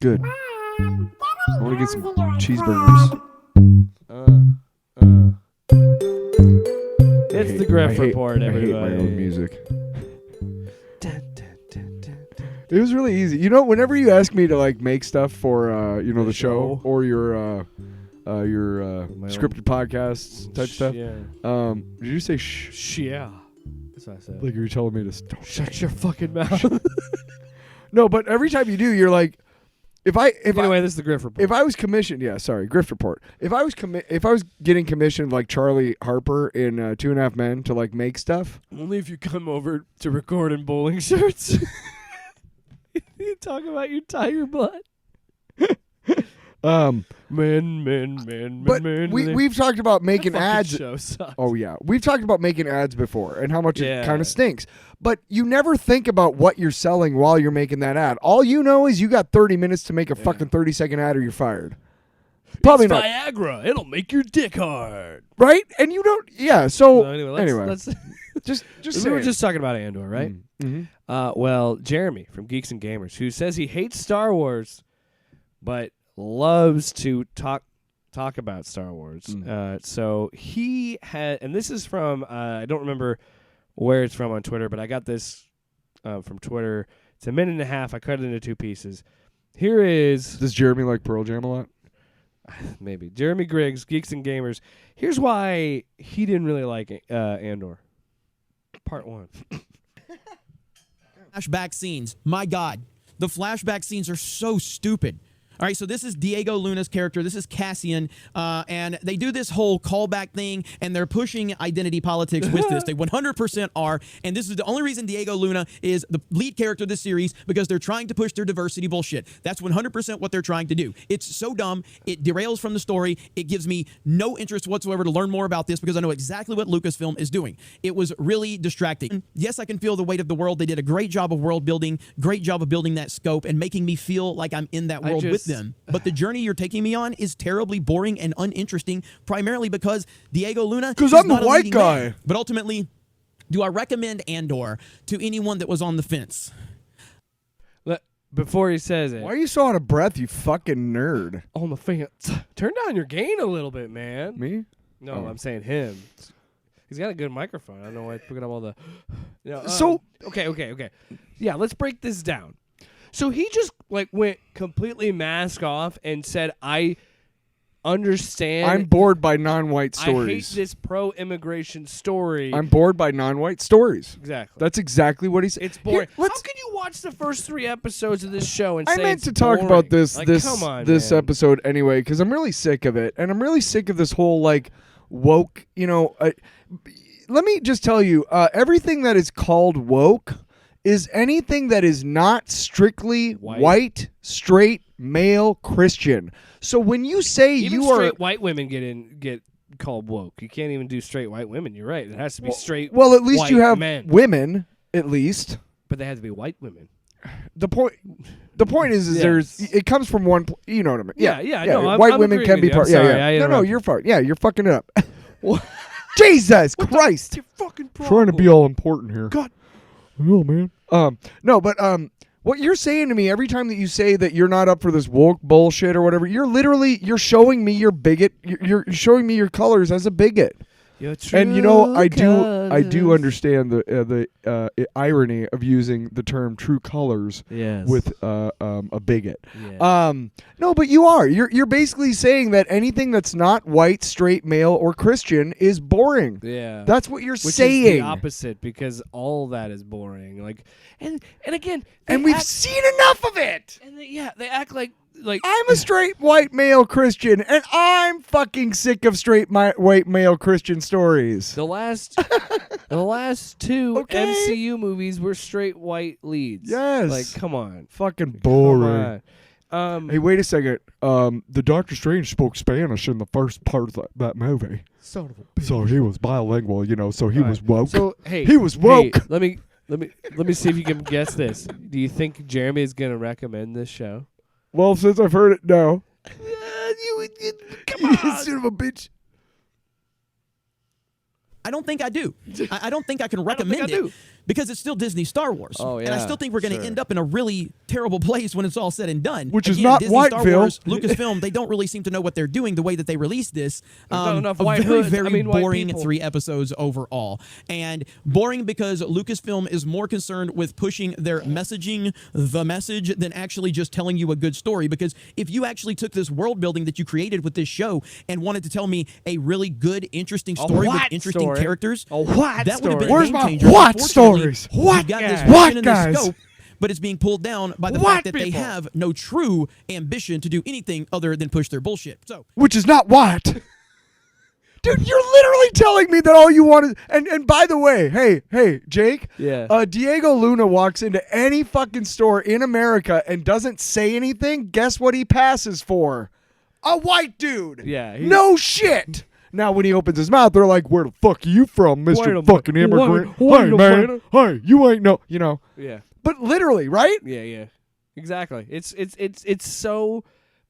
good. I want to get some cheeseburgers. It's the Grift Report, I everybody. hate my own music. It was really easy. You know, whenever you ask me to like make stuff for the show or your scripted podcasts type stuff. Yeah. Did you say shh? Yeah. That's what I said. Like you were telling me to don't Shut your fucking mouth. No, but every time you do, you're like, anyway, this is the Grift Report. if I was commissioned, Grift Report. If I was getting commissioned like Charlie Harper in 2.5 Men to like make stuff. Only if you come over to record in bowling shirts. You talk about your tiger blood. Men. But we've talked about making ads. Show sucks. Oh yeah, we've talked about making ads before and how much it kind of stinks. But you never think about what you're selling while you're making that ad. All you know is you got 30 minutes to make a fucking 30-second ad or you're fired. Probably it's not. Viagra. It'll make your dick hard. Right? And you don't. Yeah. So anyway, let's just we were just talking about Andor, right? Mm-hmm. Well, Jeremy from Geeks and Gamers, who says he hates Star Wars, but loves to talk about Star Wars. So he had, and this is from I don't remember where it's from on Twitter, but I got this from Twitter. It's 1.5 minutes. I cut it into 2 pieces. Here is. Does Jeremy like Pearl Jam a lot? Maybe. Jeremy Griggs, Geeks and Gamers. Here's why he didn't really like Andor. Part 1. Flashback scenes. My God. The flashback scenes are so stupid. All right, so this is Diego Luna's character. This is Cassian, and they do this whole callback thing, and they're pushing identity politics with this. They 100% are, and this is the only reason Diego Luna is the lead character of this series, because they're trying to push their diversity bullshit. That's 100% what they're trying to do. It's so dumb. It derails from the story. It gives me no interest whatsoever to learn more about this because I know exactly what Lucasfilm is doing. It was really distracting. Yes, I can feel the weight of the world. They did a great job of world building, great job of building that scope and making me feel like I'm in that world with them. But the journey you're taking me on is terribly boring and uninteresting, primarily because Diego Luna is I'm the not a white leading guy. man. But ultimately, do I recommend Andor to anyone that was on the fence? Before he says it. Why are you so out of breath, you fucking nerd? On the fence. Turn down your gain a little bit, man. Me? No, I'm saying him. He's got a good microphone. I don't know why he's picking up all the... Okay. Yeah, let's break this down. So he just went completely mask off and said, I understand. I'm bored by non-white stories. I hate this pro-immigration story. I'm bored by non-white stories. Exactly. That's exactly what he said. It's boring. How can you watch the first 3 episodes of this show and say I meant it's to talk boring? about this come on, this man. episode anyway because I'm really sick of it, and I'm really sick of this whole woke. Let me just tell you, everything that is called woke is anything that is not strictly white, straight, male, Christian. So when you say even straight white women get called woke. You can't even do straight white women. You're right. It has to be straight. Well, at least white you have men. women, at least. But they have to be white women. The point is there's it comes from one. You know what I mean? Yeah. No, white I'm women can be part. Yeah. No, you're fine. Yeah, you're fucking it up. Jesus Christ! Your fucking trying to be all important here. God. No, man. No, but what you're saying to me every time that you say that you're not up for this woke bullshit or whatever, you're showing me your bigot. You're showing me your colors as a bigot. And I do understand the irony of using the term true colors with a bigot. Yeah. No, but you're basically saying that anything that's not white, straight, male, or Christian is boring. Yeah. That's what you're Which saying. is the opposite, because all that is boring. And again, we've seen enough of it. And they act like I'm a straight white male Christian, and I'm fucking sick of straight white male Christian stories. The last 2 MCU movies were straight white leads. Yes. Come on. Fucking boring. Come on. Hey, wait a second. The Doctor Strange spoke Spanish in the first part of that movie. Son of a bitch. So he was bilingual, so he was woke. So hey, he was woke. Hey, let me see if you can guess this. Do you think Jeremy is gonna recommend this show? Well, since I've heard it, no. Come on, son of a bitch. I don't think I do. I don't think I can recommend it because it's still Disney Star Wars. Oh, And I yeah, still think we're going to sure. end up in a really terrible place when it's all said and done. Which is Again, not Disney white, Star Phil. Wars, Lucasfilm, they don't really seem to know what they're doing the way that they released this. not enough A white very, hoods. very I mean, white boring people. 3 episodes overall. And boring because Lucasfilm is more concerned with pushing their messaging, the message, than actually just telling you a good story. Because if you actually took this world building that you created with this show and wanted to tell me a really good, interesting story with what interesting story? characters, A what that would have been story? a Where's game my changer. what Unfortunately, stories? you've What got this guys? vision What and guys? this scope, but it's being pulled down by the What fact that they people? have no true ambition to do anything other than push their bullshit. So Which is not what. Dude, you're literally telling me that all you want is... And by the way, hey, Jake. Yeah. Diego Luna walks into any fucking store in America and doesn't say anything. Guess what he passes for? A white dude. Yeah, No shit. Now, when he opens his mouth, they're like, where the fuck are you from, Wait Mr. a fucking minute. immigrant? Wait Hey, a man. minute. Hey, you ain't no... You know. Yeah. But literally, right? Yeah. Exactly. It's so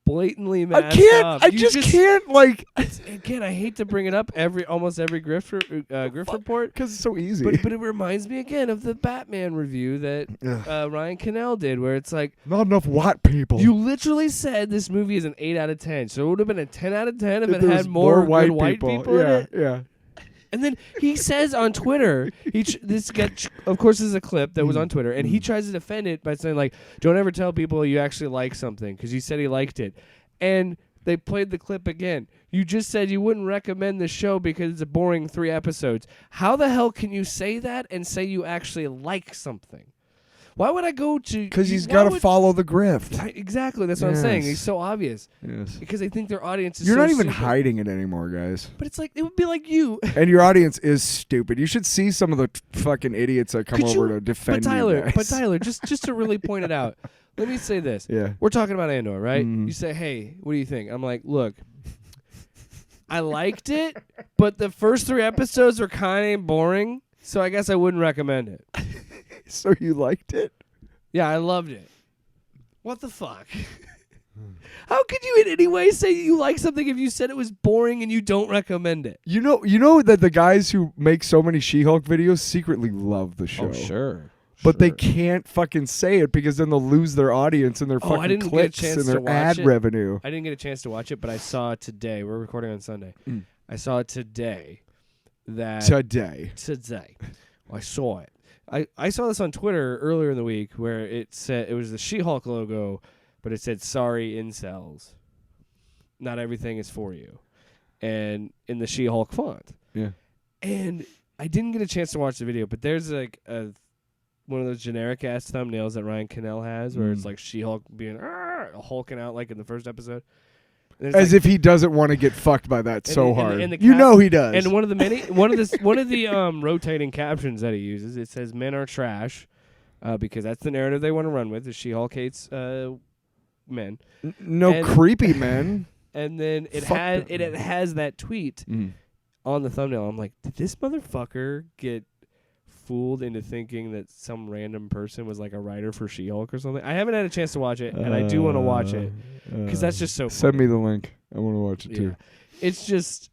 blatantly I masked can't... up. I You just can't, like... Again, I hate to bring it up almost every Grift report, Because it's so easy. but it reminds me again of the Batman review that Ryan Cannell did, where it's like, Not enough white people. you literally said this movie is an 8 out of 10, so it would have been a 10 out of 10 if it There had was more white good white people in Yeah, it. yeah. And then he says on Twitter, this guy, of course, this is a clip that was on Twitter, and he tries to defend it by saying, like, don't ever tell people you actually like something because you said he liked it. And they played the clip again. You just said you wouldn't recommend the show because it's a boring 3 episodes. How the hell can you say that and say you actually like something? Why would I go to... Because he's got to follow the grift. Exactly, that's what I'm saying. Yes. He's so obvious. Yes. Because they think their audience is You're so not even stupid. hiding it anymore, guys. But it's like, it would be like you. And your audience is stupid. You should see some of the fucking idiots that come Could over you- to defend But Tyler, you guys. just to really point it out, let me say this. Yeah. We're talking about Andor, right? Mhm. You say, hey, what do you think? I'm like, look, I liked it, but the first 3 episodes were kind of boring, so I guess I wouldn't recommend it. So you liked it? Yeah, I loved it. What the fuck? How could you in any way say you like something if you said it was boring and you don't recommend it? You know that the guys who make so many She-Hulk videos secretly love the show. sure. But they can't fucking say it because then they'll lose their audience and their I fucking didn't get a clicks chance and to their watch ad it. revenue. I didn't get a chance to watch it, but I saw it today. We're recording on Sunday. I saw it today. Today. I saw it. I saw this on Twitter earlier in the week where it said it was the She-Hulk logo, but it said "Sorry, incels. Not everything is for you," and in the She-Hulk font. Yeah. And I didn't get a chance to watch the video, but there's like one of those generic ass thumbnails that Ryan Cannell has, where it's like She-Hulk being hulking out like in the first episode. As if he doesn't want to get fucked by that so hard. and the You know he does. And one of the rotating captions that he uses, it says "Men are trash," because that's the narrative they want to run with. Is She-Hulk hates men? No and- creepy men. And then it Fuck has that tweet on the thumbnail. I'm like, did this motherfucker get fooled into thinking that some random person was like a writer for She-Hulk or something? I haven't had a chance to watch it, and I do want to watch it because that's just so. Send funny. me the link. I want to watch it too. It's just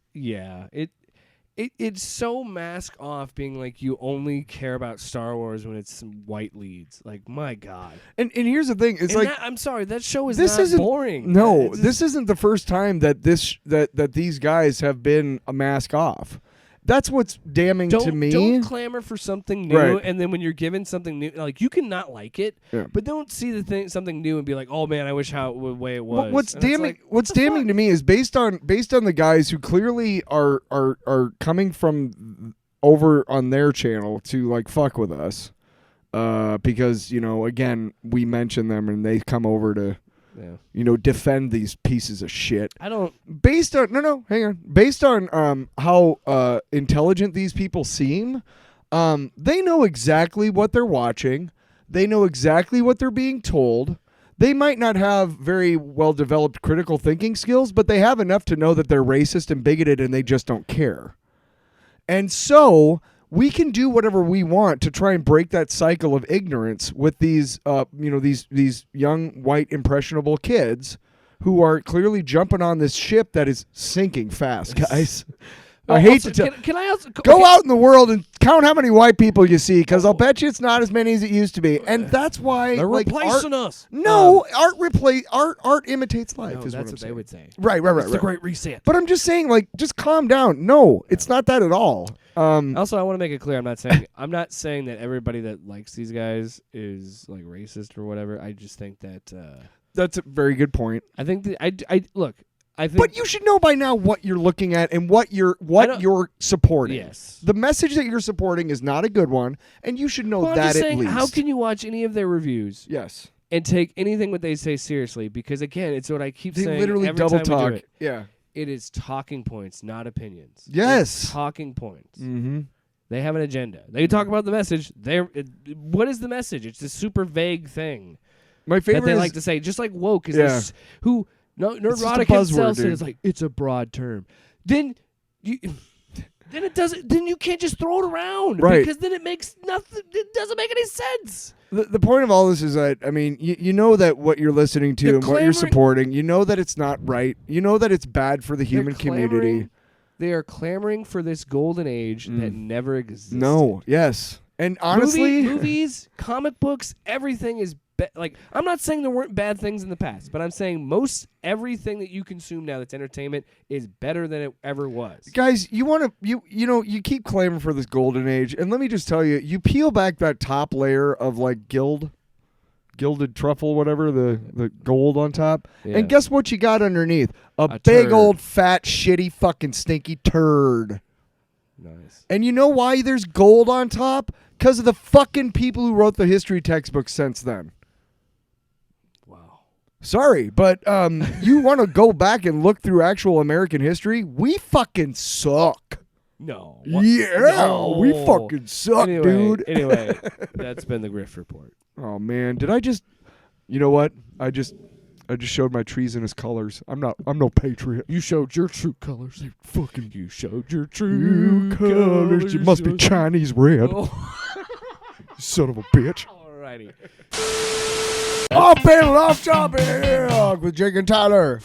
it's so mask off being like you only care about Star Wars when it's some white leads. Like, my God. And here's the thing. It's And like I'm sorry, that show is this not isn't boring. No, It's just- this isn't the first time that that these guys have been a mask off. That's what's damning to me. Don't clamor for something new, Right. and then when you're given something new, like you can not like it, Yeah. but don't see something new and be like, "Oh man, I wish the way it was." What's And it's damning? like, What's what the damning fuck? to me is based on the guys who clearly are coming from over on their channel to like fuck with us, because again we mention them and they come over to defend these pieces of shit. I don't. Based on hang on. Based on how intelligent these people seem, they know exactly what they're watching. They know exactly what they're being told. They might not have very well developed critical thinking skills, but they have enough to know that they're racist and bigoted and they just don't care. And so we can do whatever we want to try and break that cycle of ignorance with these these young white impressionable kids who are clearly jumping on this ship that is sinking fast, guys. I hate to tell. Can I also Go out in the world and count how many white people you see, because I'll bet you it's not as many as it used to be, and that's why They're like, replacing art, us. No, art imitates life. No, is that's what I'm what they saying. would say. Right. It's the Great Reset. But I'm just saying, like, just calm down. No, it's not that at all. Also, I want to make it clear, I'm not saying that everybody that likes these guys is like racist or whatever. I just think that that's a very good point. I think that I look. I think, but you should know by now what you're looking at and what you're supporting. Yes. The message that you're supporting is not a good one, and you should know well, that I'm just at saying, least. how can you watch any of their reviews? Yes. And take anything what they say seriously? Because again, it's what I keep They saying. literally every double time we talk. do it. Yeah. It is talking points, not opinions. Yes. It's talking points. Mm-hmm. They have an agenda. They talk about the message. What is the message? It's this super vague thing. My favorite that they is, like to say, just like woke is Yeah. this. Who Neurotic buzzword, himself dude. says like it's a broad term. Then it doesn't. Then you can't just throw it around, Right. Because then it makes nothing. It doesn't make any sense. The point of all this is that, I mean, you know that what you're listening to They're and what you're clamoring- supporting, you know that it's not right. You know that it's bad for the human community. They are clamoring for this golden age that never existed. No, yes. And honestly, movies, comic books, everything is like, I'm not saying there weren't bad things in the past, but I'm saying most everything that you consume now that's entertainment is better than it ever was. guys, you keep claiming for this golden age, and let me just tell you, you peel back that top layer of like gilded truffle, whatever, the gold on top, Yeah. and guess what you got underneath? A big turd. old fat shitty fucking stinky turd. Nice. And you know why there's gold on top? Because of the fucking people who wrote the history textbooks since then. Wow. Sorry, but you want to go back and look through actual American history? We fucking suck. No. Yeah, we fucking suck, dude. Anyway, that's been the Grift Report. Oh man, did I just? You know what? I just showed my treasonous colors. I'm no patriot. You showed your true colors. You showed your true colors. You must be Chinese red. Oh. You son of a bitch. Alrighty. Off panel, off topic with Jake and Tyler.